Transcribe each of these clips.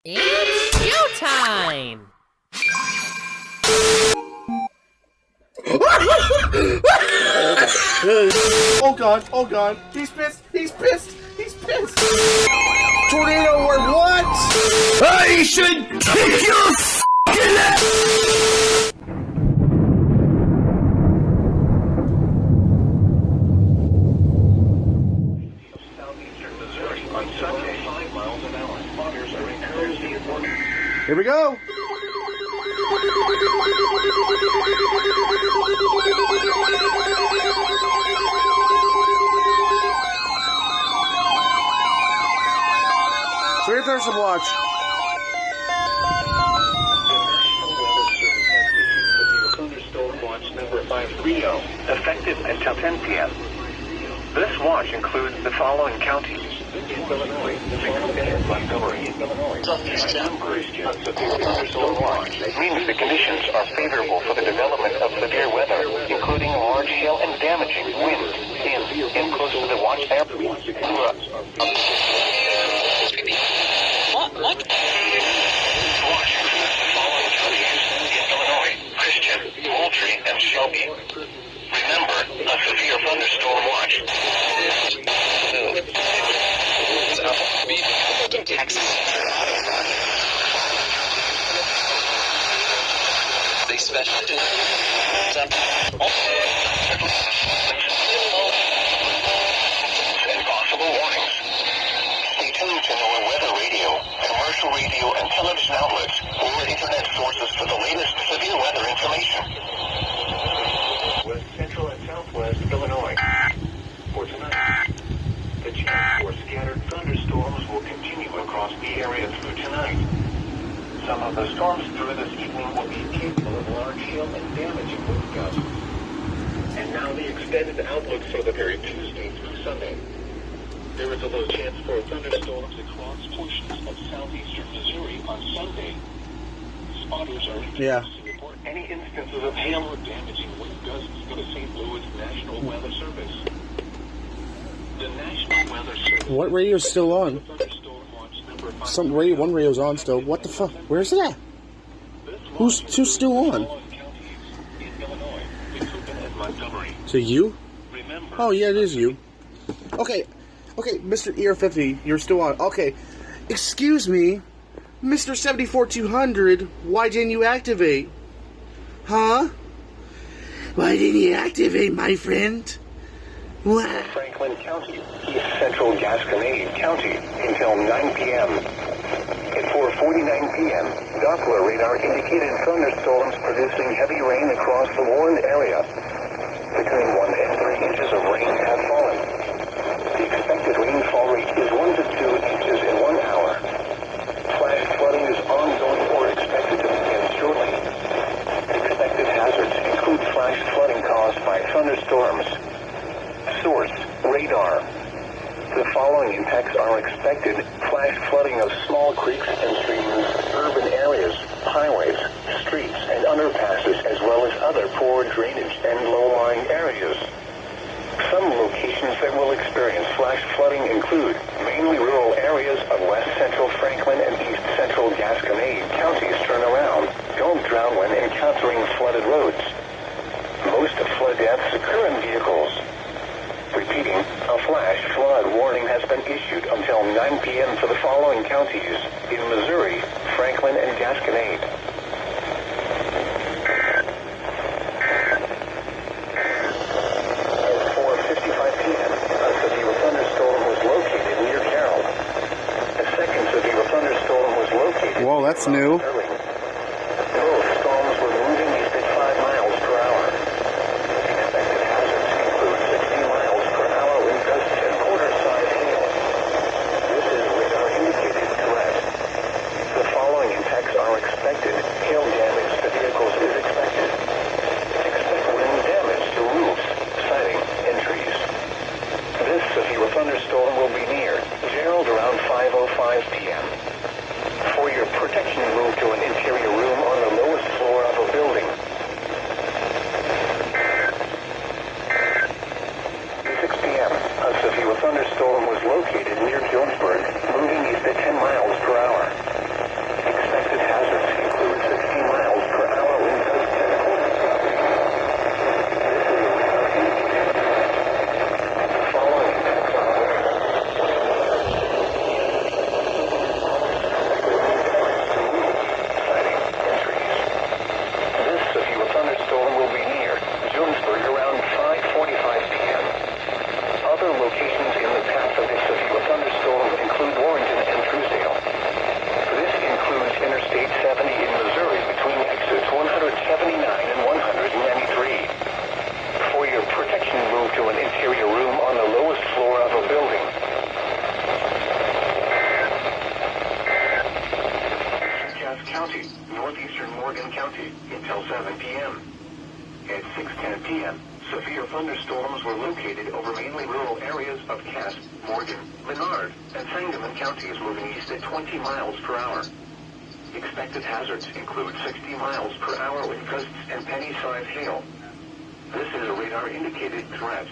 It's showtime! Oh god, he's pissed, he's pissed! Tornado or what? I should kick your f***ing ass! Southeastern Missouri on Sunday, 5 miles an hour. Spotters are encouraged to report. Here we go! So here's our some watch. Thunderstorm watch number 530, effective until 10 p.m. This watch includes the following counties: Illinois, Montgomery, Christian. Severe thunderstorm watch means the conditions are favorable for the development of severe weather, including large hail and damaging winds in close to the watch area. What? Watch includes the following counties: Illinois, Christian, Moultrie, and Shelby. Remember, a severe thunderstorm watch. In Texas. They specialize And possible warnings. Stay tuned to NOAA Weather Radio, commercial radio, and television outlets, or internet sources for the latest severe weather information. West Central and Southwest Illinois. For tonight, the chance for scattered thunderstorms will continue across the area through tonight. Some of the storms through this evening will be capable of large hail and damaging wind gusts. And now the extended outlook for the period Tuesday through Sunday. There is a low chance for thunderstorms across portions of southeastern Missouri on Sunday. Spotters are encouraged to report any instances of hail or damaging wind gusts to the St. Louis National Weather Service. The National Weather Service. What radio's still on? Thunderstorm watch number 5. Some radio, one radio's on still. What the fuck? Where's it at? Who's still on? In Illinois, Minnesota, and Montgomery. So you? Remember, Oh yeah, it is you. Okay, Mr. ER50, you're still on. Okay, excuse me, Mr. 74200, why didn't you activate? Huh? Why didn't you activate, my friend? What? Franklin County, East Central Gasconade County, until 9 p.m. At 4:49 p.m., Doppler radar indicated thunderstorms producing heavy rain across the warned area. Between 1 and 3 inches of rain have fallen. The expected rainfall rate is 1 to 2 inches in 1 hour. Flash flooding is ongoing or expected to begin shortly. Expected hazards include flash flooding caused by thunderstorms. Source: radar. The following impacts are expected: flash flooding of small creeks and streams, urban areas, highways, streets, and underpasses, as well as other poor drainage and low-lying areas. Some locations that will experience flash flooding include mainly rural areas of West Central Franklin and East Central Gasconade counties. Turn around. Don't drown when encountering flooded roads. Most flood deaths occur in vehicles. Repeating, a flash flood warning has been issued until 9 p.m. for the following counties in Missouri, Franklin, and Gasconade. At 4:55 p.m., a severe thunderstorm was located near Carroll. A second severe thunderstorm was located. Whoa, that's new. Both storms were moving east at 5 miles per hour. Expected hazards include 60 miles per hour wind gusts and quarter-size hail. This is radar indicated threat. The following impacts are expected. Hail damage to vehicles is expected. Expect wind damage to roofs, siding, and trees. This severe thunderstorm will be near Gerald around 5:05 p.m. For your protection, move to an interior room on the lowest floor of a building. 6 p.m. A severe thunderstorm was located near Jonesburg, moving east at 10 miles per hour. Morgan County until 7 p.m. At 6:10 p.m., severe thunderstorms were located over mainly rural areas of Cass, Morgan, Menard, and Sangamon counties moving east at 20 miles per hour. Expected hazards include 60 miles per hour wind gusts and penny-sized hail. This is a radar-indicated threat.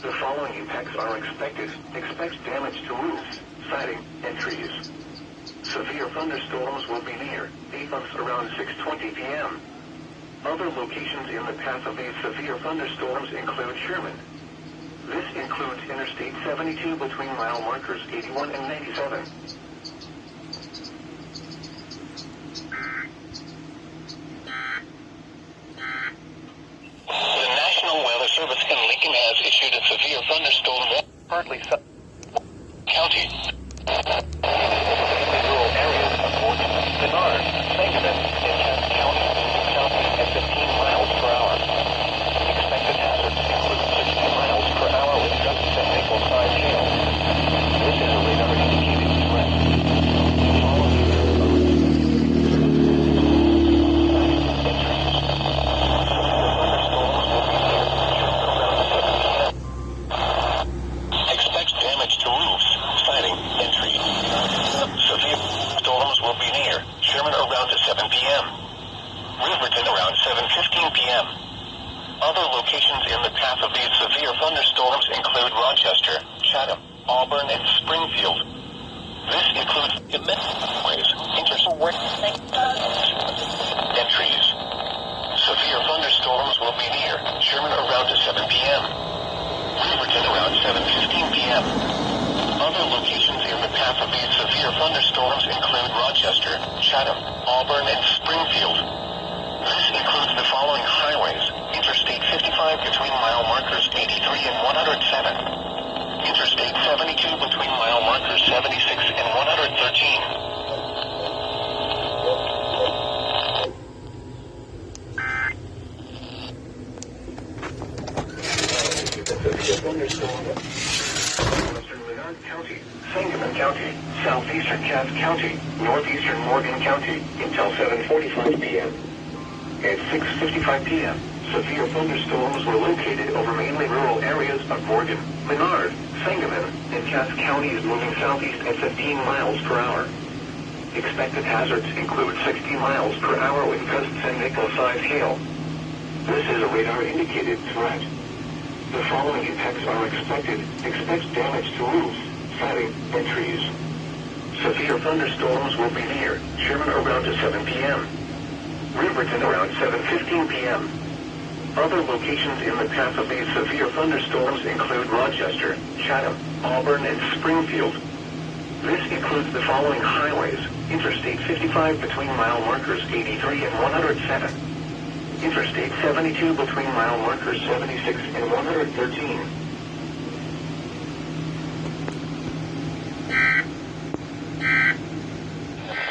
The following impacts are expected. Expect damage to roofs, siding, and trees. Severe thunderstorms will be near Athens around 6:20 p.m. Other locations in the path of these severe thunderstorms include Sherman. This includes Interstate 72 between mile markers 81 and 97. The National Weather Service in Lincoln has issued a severe thunderstorm warning. Partly county. Rural areas of Morgan, Menard, Sangamon, and Cass County, southeast at 15 miles per hour. Expected hazards include 60 miles per hour with gusts and nickel-sized hail. This is a radar-indicated threat. Expect damage to roofs, siding, and trees. Severe storms will be near Sherman around 7 p.m. Riverton around 7:15 p.m. Other locations in the path of these severe thunderstorms include Rochester, Chatham, Auburn, and Springfield. This includes ways, and trees. Severe thunderstorms will be near Sherman around 7 p.m. Riverton around 7:15 p.m. Other locations in the path of these severe thunderstorms include Rochester, Chatham, Auburn, and Springfield. This includes the following highways: Interstate 55 between mile markers 83 and 107. Interstate 72 between mile markers 76 and 113. Thunderstorm. Western Menard County, Sangamon County, southeastern Cass County, northeastern Morgan County until 7:45 p.m. At 6:55 p.m., severe thunderstorms were located over mainly rural areas of Morgan, Menard, Sangamon, and Cass counties moving southeast at 15 miles per hour. Expected hazards include 60 miles per hour with gusts and nickel-sized hail. This is a radar-indicated threat. The following impacts are expected. Expect damage to roofs, siding, and trees. Severe thunderstorms will be near Sherman around 7 p.m. Riverton around 7:15 p.m. Other locations in the path of these severe thunderstorms include Rochester, Chatham, Auburn, and Springfield. This includes the following highways: Interstate 55 between mile markers 83 and 107. Interstate 72 between mile markers 76 and 113.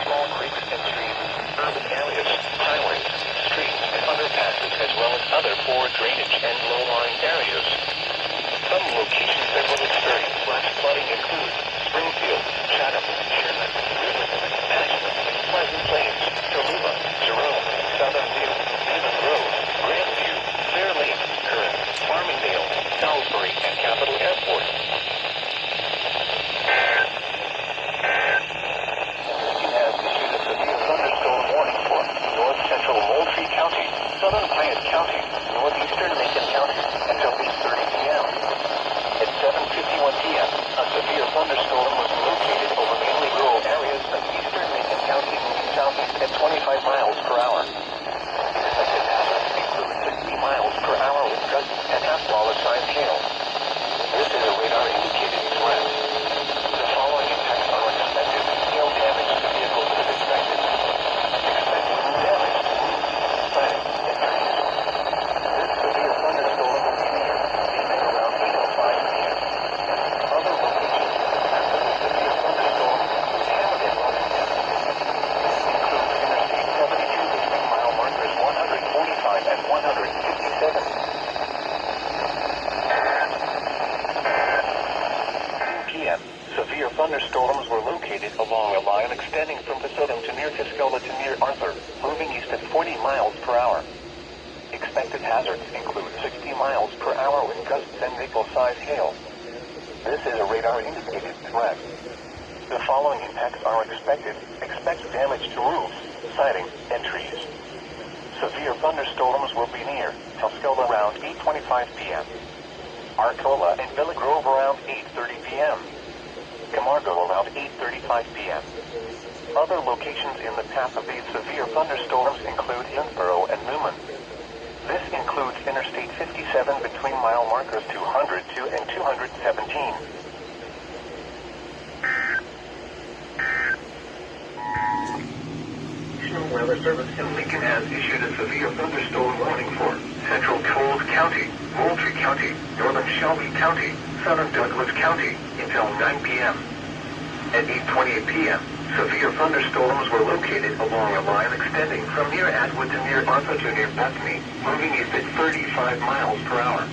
Small creeks and streams, urban areas, highways, streets, and underpasses, as well as other poor drainage and low-lying areas. Some locations that will experience flash flooding include Springfield, Chatham, Sherman, Riverton, Ashland, Pleasant Plains, Tallulah, Jerome, Southern View, Haven Grove, Grandview, Fair Lake, Curran, Farmingdale, Salisbury, and Capitol Airport. Has issued a severe thunderstorm warning for north central Moultrie County, southern Piatt County, northeastern Macon County until 8:30 p.m. At 7:51 p.m., a severe thunderstorm was located over mainly rural areas of eastern Macon County moving southeast at 25 miles per hour. Expected hazards include 60 miles per hour with gusts and half-dollar-sized hail. This is a radar-indicated threat. The following impacts are expected. Hail damage to vehicles is expected. Expect wind damage to roofs, siding, and trees. This severe thunderstorm will be near Phoenix around 8:05 p.m. Other locations after the severe thunderstorm include Hamilton, Washington. This includes Interstate 72 between mile markers 145 and 157. p.m. Severe thunderstorms were located along a line extending from Pasadena to near Tuscola to near Arthur, moving east at Expected hazards include 60 miles per hour with gusts and nickel-sized hail. This is a radar-indicated threat. The following impacts are expected. Expect damage to roofs, siding, and trees. Severe thunderstorms will be near Tuscola around 8:25 p.m. Arcola and Villa Grove around 8:30 p.m. Camargo around 8:35 p.m. Other locations in the path of these severe thunderstorms include Hinsboro and Newman. This includes Interstate 57 between mile markers 202 and 217. National Weather Service in Lincoln has issued a severe thunderstorm warning for Central Coles County, Moultrie County, Northern Shelby County, Southern Douglas County until 9 p.m. At 8:28 p.m., severe thunderstorms were located along a line extending from near Atwood to near Martha to near Bethany, moving east at 35 miles per hour.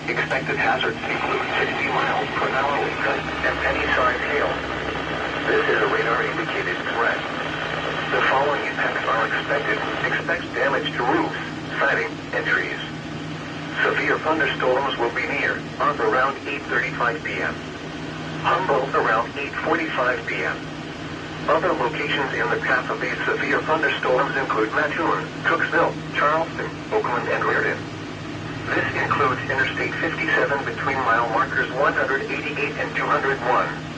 Expected hazards include 60 miles per hour with gusts and penny-sized hail. This is a radar-indicated threat. The following impacts are expected. Expect damage to roofs, siding, and trees. Severe thunderstorms will be near Arthur around 8:35 p.m. Humboldt around 8:45 p.m. Other locations in the path of these severe thunderstorms include Mattoon, Cooksville, Charleston, Oakland, and Reardon. This includes Interstate 57 between mile markers 188 and 201.